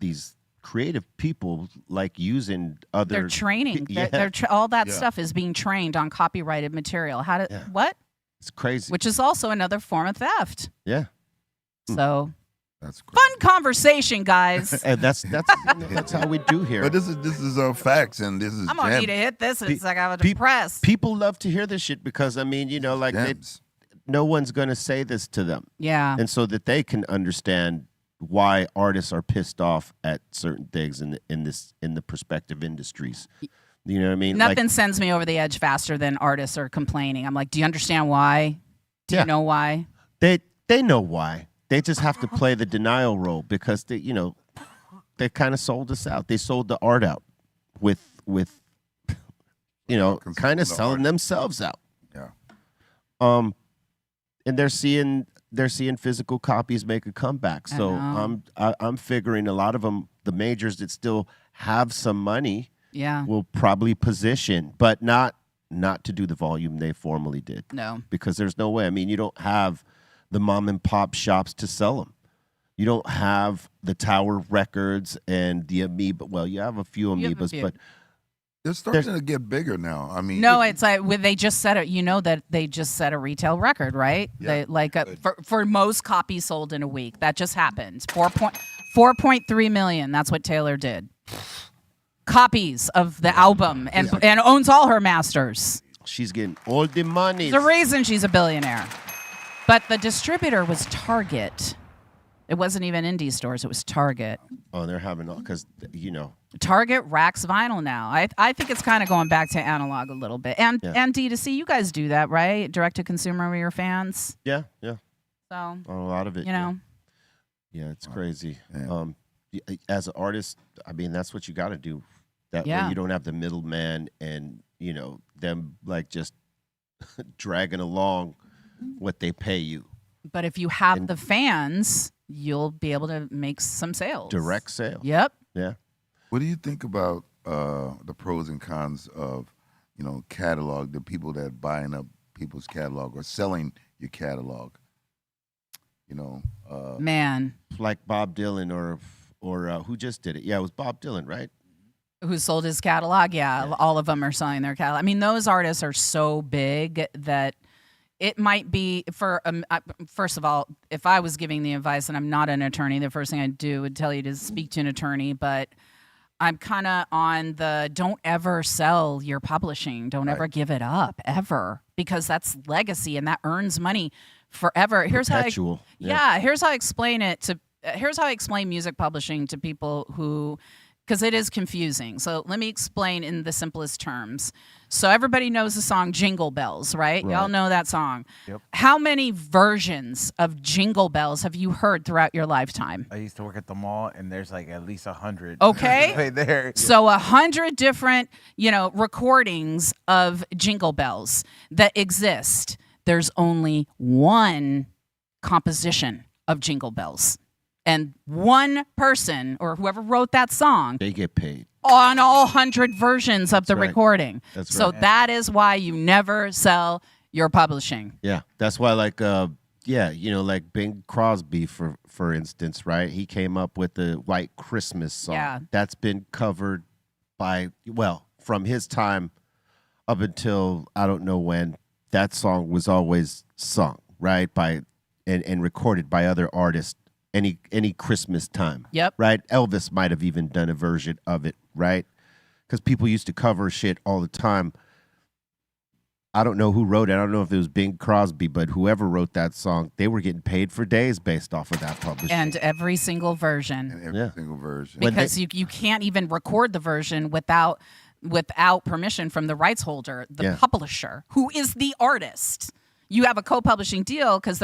these creative people like using other. They're training. Yeah. They're all that stuff is being trained on copyrighted material. What? It's crazy. Which is also another form of theft. Yeah. So That's great. fun conversation, guys. And that's how we do here. But this is facts, and this is I'm gonna gems. need to hit this. It's like I was Pe- depressed. People love to hear this shit because I mean, you know, like Gems. no one's gonna say this to them, Yeah. and so that they can understand why artists are pissed off at certain things in the prospective industries. You know what I mean? Nothing sends me over the edge faster than artists are complaining. I'm like, do you understand why? Do Yeah. you know why? They know why. They just have to play the denial role because they, you know, they kind of sold us out. They sold the art out with you know, kind of the selling art. themselves out. Yeah. And they're seeing physical copies make a comeback. So know. I'm figuring a lot of them, the majors that still have some money, Yeah. will probably position, but not to do the volume they formerly did. No. Because there's no way. I mean, you don't have the mom and pop shops to sell them. You don't have the Tower Records and the Amoeba. Well, you have a few You have a Amoebas, few. but They're starting to get bigger now. I mean, No, it's like they just set it. You know that they just set a retail record, right? Yeah. They, like for most copies sold in a week. That just happened. 4.3 million. That's what Taylor did. Copies of the album and owns all her masters. she's getting all the money. There's a reason she's a billionaire. But the distributor was Target. It wasn't even indie stores. It was Target. Oh, they're having all because Target racks vinyl now. I think it's kind of going back to analog a little bit. And D2C, you guys do that, right? Direct to consumer with your fans. yeah. So A lot of it. Yeah, it's crazy. Yeah. As an artist, I mean, that's what you got to do. That way you don't have the middleman and them like just dragging along what they pay you. But if you have the fans, you'll be able to make some sales. Direct sale. Yep. Yeah. What do you think about the pros and cons of, catalog, the people that buying up people's catalog or selling your catalog? Man, Like Bob Dylan or who just did it? Yeah, it was Bob Dylan, right? who sold his catalog? Yeah, all of them are selling their catalog. I mean, those artists are so big that it might be for first of all, if I was giving the advice, and I'm not an attorney, the first thing I'd do would tell you to speak to an attorney. But I'm kind of on the don't ever sell your publishing. Don't ever give it up, ever, because that's legacy and that earns money forever. Here's Perpetual. here's how I explain it to. Here's how I explain music publishing to people who, because it is confusing. So let me explain in the simplest terms. So everybody knows the song Jingle Bells, right? Y'all know that song. Yep. How many versions of Jingle Bells have you heard throughout your lifetime? I used to work at the mall, and there's like at least 100. Okay. right there. So 100 different, recordings of Jingle Bells that exist. There's only one composition of Jingle Bells. And one person or whoever wrote that song They get paid. on all 100 versions of the right. recording. That's So right. that is why you never sell your publishing. Yeah, that's why, like, like Bing Crosby, for instance, right? He came up with the White Christmas song. Yeah. That's been covered from his time up until I don't know when. That song was always sung, right, and recorded by other artists any Christmas time. Yep. Right? Elvis might have even done a version of it, right? Because people used to cover shit all the time. I don't know who wrote it. I don't know if it was Bing Crosby, but whoever wrote that song, they were getting paid for days based off of that publishing. And every single version. And every single version. Because you can't even record the version without permission from the rights holder, the publisher, who is the artist. You have a co-publishing deal because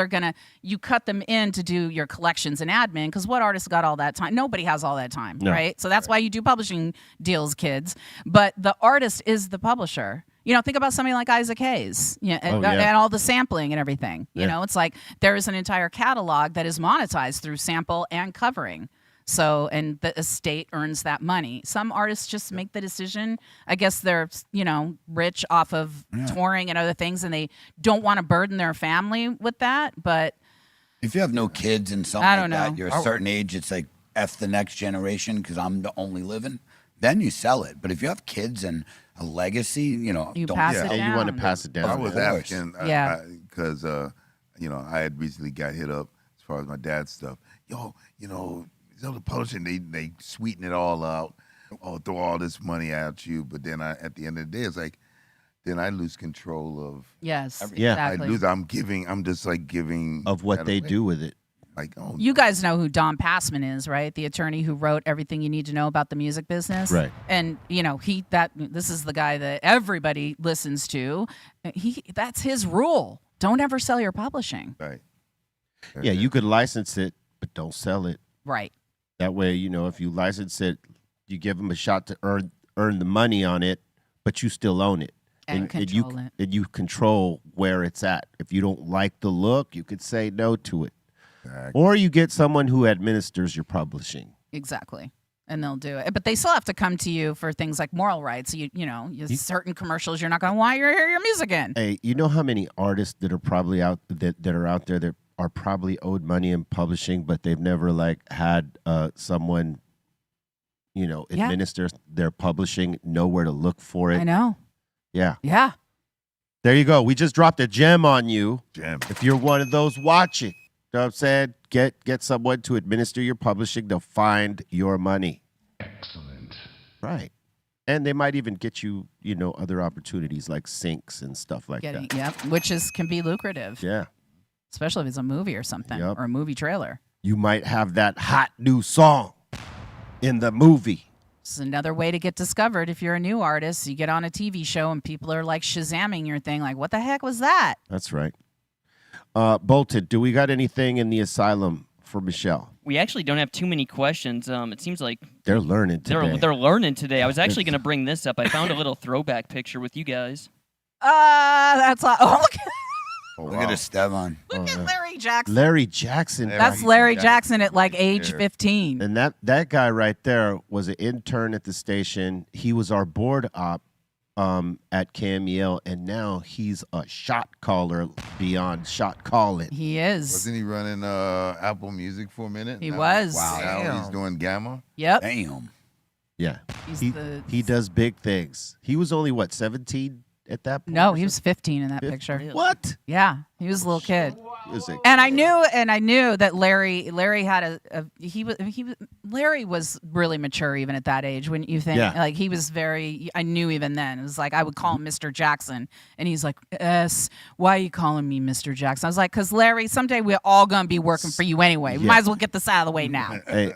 you cut them in to do your collections and admin, because what artist got all that time? Nobody has all that time, right? So that's why you do publishing deals, kids. But the artist is the publisher. Think about somebody like Isaac Hayes, and all the sampling and everything. You know, it's like there is an entire catalog that is monetized through sample and covering. So, and the estate earns that money. Some artists just make the decision. I guess they're, rich off of touring and other things, and they don't want to burden their family with that. But if you have no kids and something I like don't that, know. you're a certain age, it's like F the next generation because I'm the only living. Then you sell it. But if you have kids and a legacy, you don't pass sell it you want to down. pass it down. I was course. asking, because I had recently got hit up as far as my dad's stuff. The publishing, they sweeten it all out, throw all this money at you, but then at the end of the day, it's like, then I lose control of. Yes, Yeah. exactly. I'm just like giving of what that they away. do with it. Like, You guys know who Don Passman is, right? The attorney who wrote everything you need to know about the music business. Right. And this is the guy that everybody listens to. That's his rule. Don't ever sell your publishing. right. Yeah, you could license it, but don't sell it. Right. That way, if you license it, you give them a shot to earn the money on it, but you still own it. And control it. And you control where it's at. If you don't like the look, you could say no to it. Exactly. Or you get someone who administers your publishing. Exactly. And they'll do it. But they still have to come to you for things like moral rights. Certain commercials you're not going to want to hear your music in. Hey, you know how many artists that are probably out that are out there that are probably owed money in publishing, but they've never had someone, administer their publishing, know where to look for it. I know. Yeah. Yeah. There you go. We just dropped a gem on you. Gem. If you're one of those watching, you know what I'm saying? Get someone to administer your publishing. They'll find your money. Excellent. Right. And they might even get you, other opportunities like syncs and stuff like that. Yep. Which can be lucrative. Yeah. Especially if it's a movie or something, Yep. or a movie trailer. you might have that hot new song in the movie. It's another way to get discovered. If you're a new artist, you get on a TV show and people are like Shazamming your thing. Like, what the heck was that? That's right. Bolton, do we got anything in the asylum for Michelle? We actually don't have too many questions. It seems like They're learning today. they're learning today. I was actually going to bring this up. I found a little throwback picture with you guys. That's oh, Look at Esteban. look at Larry Jackson. Larry Jackson. That's Larry Jackson at like age 15. And that guy right there was an intern at the station. He was our board op at KMEL, and now he's a shot caller beyond shot calling. He is. Wasn't he running Apple Music for a minute? He was. Wow. Now he's doing Gamma. Yep. Damn. Yeah. He's He does big things. He was only, what, 17 at that point? No, he was 15 in that picture. What? Yeah, he was a little kid. Was it? And I knew that Larry had Larry was really mature even at that age. When you think like he was I knew even then. It was like I would call him Mr. Jackson, and he's like, why are you calling me Mr. Jackson? I was like, because Larry, someday we're all gonna be working for you anyway. We might as well get this out of the way now. Hey,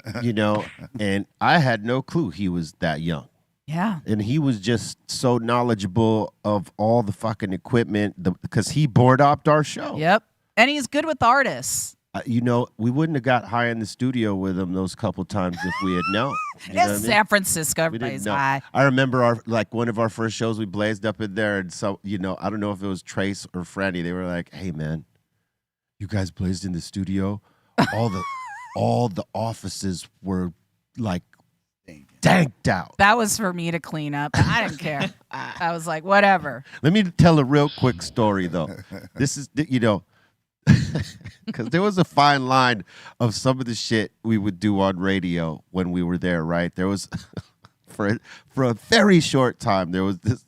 and I had no clue he was that young. Yeah. And he was just so knowledgeable of all the fucking equipment because he board opped our show. Yep. And he's good with artists. We wouldn't have got high in the studio with him those couple times if we had known. You know what I mean? San Francisco, We didn't everybody's know. high. I remember one of our first shows, we blazed up in there, and so I don't know if it was Trace or Franny. They were like, "Hey man, you guys blazed in the studio. All the offices were like danked out." That was for me to clean up. I didn't care. I was like, whatever. Let me tell a real quick story though. This is because there was a fine line of some of the shit we would do on radio when we were there, right? There was, for a very short time, there was this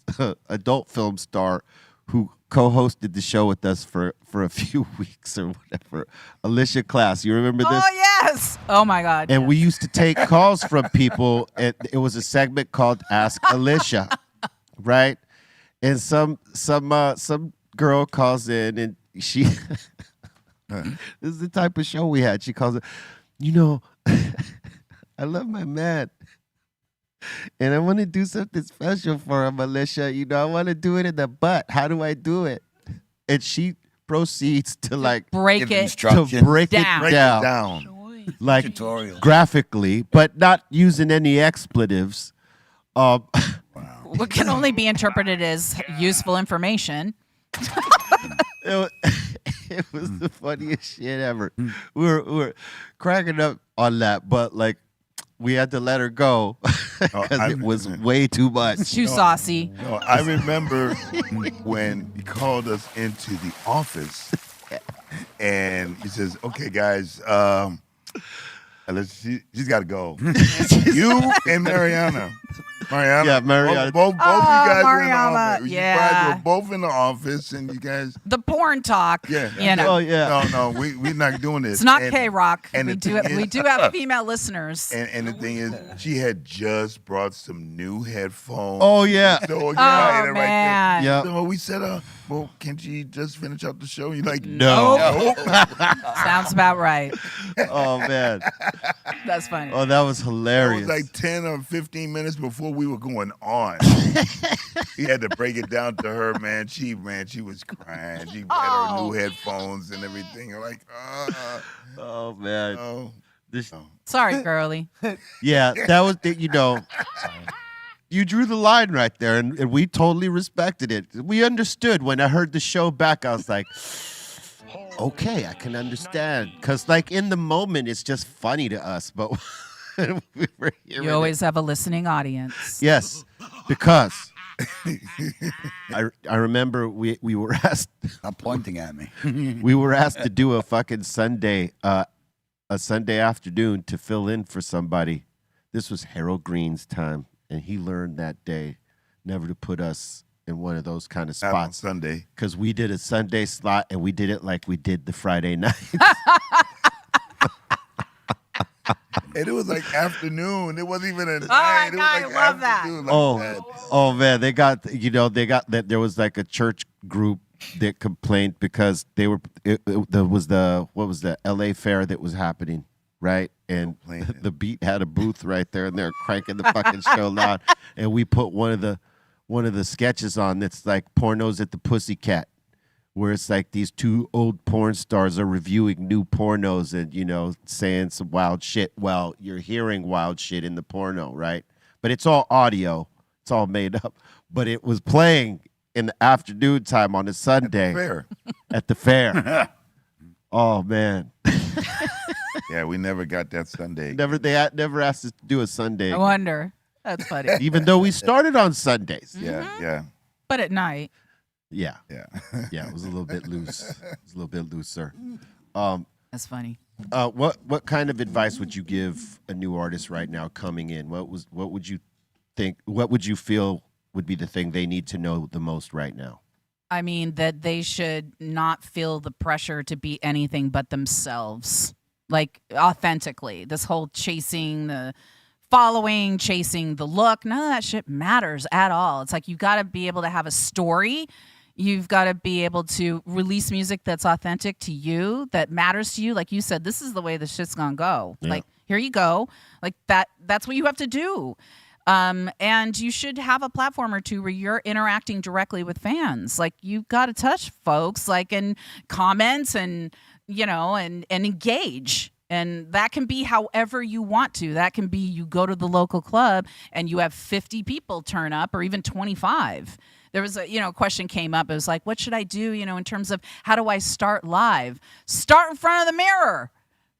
adult film star who co-hosted the show with us for a few weeks or whatever. Alicia Class, you remember this? Oh, yes. Oh, my God. And yes. we used to take calls from people. And it was a segment called Ask Alicia, right? And some girl calls in, and she this is the type of show we had. She calls it, I love my man, and I want to do something special for him, Alicia. I want to do it in the butt. How do I do it? And she proceeds to break Give it. instructions. to break it down. Break down. it down. Like Tutorial. graphically, but not using any expletives. What can only be interpreted as useful information. It was the funniest shit ever. We were cracking up on that, but we had to let her go because it was way too much. Too saucy. No, I remember when he called us into the office, and he says, "Okay, guys, she's got to go. You and Mariana." Yeah, Mariana. Both you guys were in the Mariana, office. yeah. You guys were both in the office, and you guys. The porn talk. Yeah. Oh yeah. No, we're not doing this. It's not And- K-Rock. and We the do thing is- we do have female listeners. And the thing is, she had just brought some new headphones. Oh yeah. So Oh, right man. Yeah. So we said, well, can't you just finish up the show? You're like, No. Sounds about right. Oh man. That's funny. Oh, that was It hilarious. was like 10 or 15 minutes before we were going on. He had to break it down to her, man. She was crying. She had her new headphones and everything. I'm like, Oh man. oh. This- Sorry, girly. yeah, that was you drew the line right there, and we totally respected it. We understood. When I heard the show back, I was like, okay, I can understand. Because in the moment, it's just funny to us, but we were hearing You always have a listening audience. Yes, because I remember we were asked Stop pointing at me. we were asked to do a fucking Sunday a Sunday afternoon to fill in for somebody. This was Harold Green's time, and he learned that day never to put us in one of those kind of Not on spots Sunday. because we did a Sunday slot and we did it like we did the Friday night. And it was like afternoon. It wasn't even a night. my It was God, like I love that. afternoon, like that. Oh man, they got that. There was like a church group that complained because there was the LA fair that was happening, right? And playing it. the Beat had a booth right there, and they're cranking the fucking show loud. And we put one of the sketches on that's like Pornos at the Pussycat, where it's like these two old porn stars are reviewing new pornos and, you know, saying some wild shit. Well, you're hearing wild shit in the porno, right? But it's all audio. It's all made up. But it was playing in the afternoon time on a Sunday Fair. at the fair. Oh, man. Yeah, we never got that Sunday. Never asked us to do a Sunday I again, wonder. That's funny. even though we started on Sundays. Yeah, yeah, But at night. Yeah. yeah. Yeah, it was a little bit loose. It was a little bit looser. That's funny. What kind of advice would you give a new artist right now coming in? What would you think? What would you feel would be the thing they need to know the most right now? I mean, that they should not feel the pressure to be anything but themselves, like authentically. This whole chasing the following, chasing the look, none of that shit matters at all. It's like you got to be able to have a story. You've got to be able to release music that's authentic to you, that matters to you. Like you said, this is the way the shit's gonna go. Yeah. Like, here you go. Like that's what you have to do. And you should have a platform or two where you're interacting directly with fans. Like, you've got to touch folks, like, and comments and, you know, and engage. And that can be however you want to. That can be you go to the local club and you have 50 people turn up, or even 25. There was a, question came up. It was like, what should I do, in terms of how do I start live? Start in front of the mirror,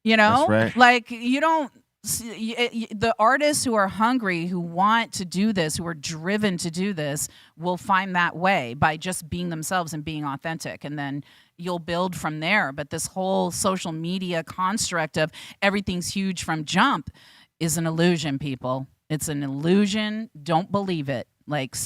That's right. Like, you don't, the artists who are hungry, who want to do this, who are driven to do this, will find that way by just being themselves and being authentic. And then you'll build from there. But this whole social media construct of everything's huge from jump is an illusion, people. It's an illusion. Don't believe it. Like,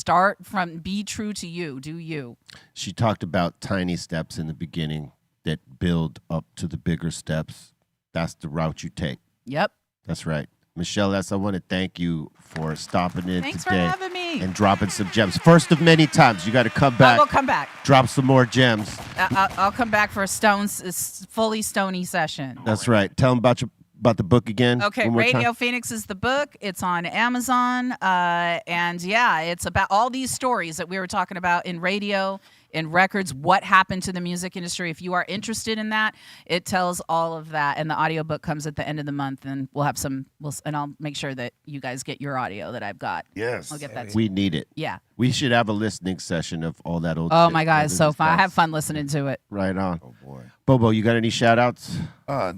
be true to you. Do you. She talked about tiny steps in the beginning that build up to the bigger steps. That's the route you take. Yep. That's right. Michelle S., I want to thank you for stopping in Thanks for today having me. and dropping some gems. First of many times. You got to come back. I'll come back. Drop some more gems. I'll come back for a fully stony session. That's right. Tell them about the book again. Okay, one more Radio time. Phoenix is the book. It's on Amazon. And yeah, it's about all these stories that we were talking about in radio, in records, what happened to the music industry. If you are interested in that, it tells all of that. And the audiobook comes at the end of the month, and and I'll make sure that you guys get your audio that I've got. Yes. I'll get that. We need it. Yeah. We should have a listening session of all that old Oh shit. my God, it's so fun. I That's have fun listening to it. Right on. Oh boy. Bobo, you got any shout outs?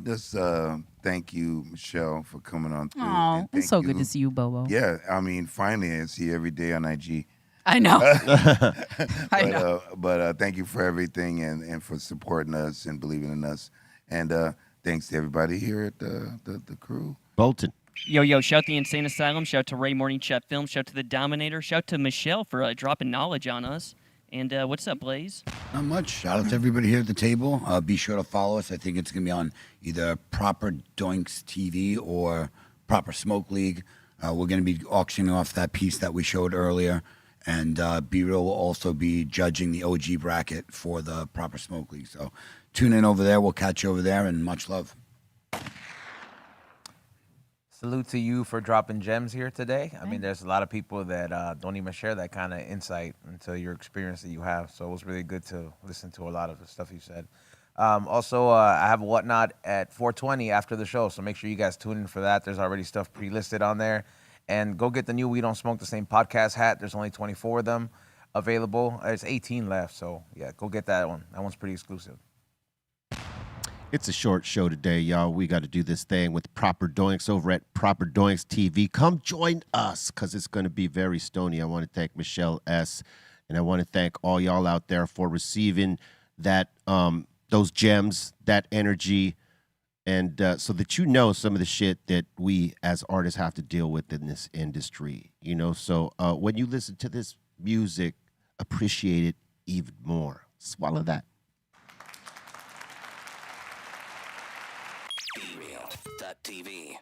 Just thank you, Michelle, for coming on through. Oh, and it's thank so good you. to see you, Bobo. Yeah, I mean, finally, I see you every day on IG. I know. I know. But thank you for everything and for supporting us and believing in us. And thanks to everybody here at the crew. Bolton. Yo, shout the Insane Asylum, shout to Ray Morning Chat Film, shout to the Dominator, shout to Michelle for dropping knowledge on us. And what's up, Blaze? Not much. Shout out to everybody here at the table. Be sure to follow us. I think it's going to be on either Proper Doinks TV or Proper Smoke League. We're going to be auctioning off that piece that we showed earlier. And B-Real will also be judging the OG bracket for the Proper Smoke League. So tune in over there. We'll catch you over there, and much love. Salute to you for dropping gems here today. I mean, there's a lot of people that don't even share that kind of insight into your experience that you have. So it was really good to listen to a lot of the stuff you said. Also, I have a Whatnot at 4:20 after the show, so make sure you guys tune in for that. There's already stuff pre-listed on there. And go get the new We Don't Smoke the Same podcast hat. There's only 24 of them available. There's 18 left, so yeah, go get that one. That one's pretty exclusive. It's a short show today, y'all. We got to do this thing with Proper Doinks over at Proper Doinks TV. Come join us because it's going to be very stony. I want to thank Michelle S., and I want to thank all y'all out there for receiving that those gems, that energy, and so that you know some of the shit that we as artists have to deal with in this industry. So when you listen to this music, appreciate it even more. Swallow that. BeReal.tv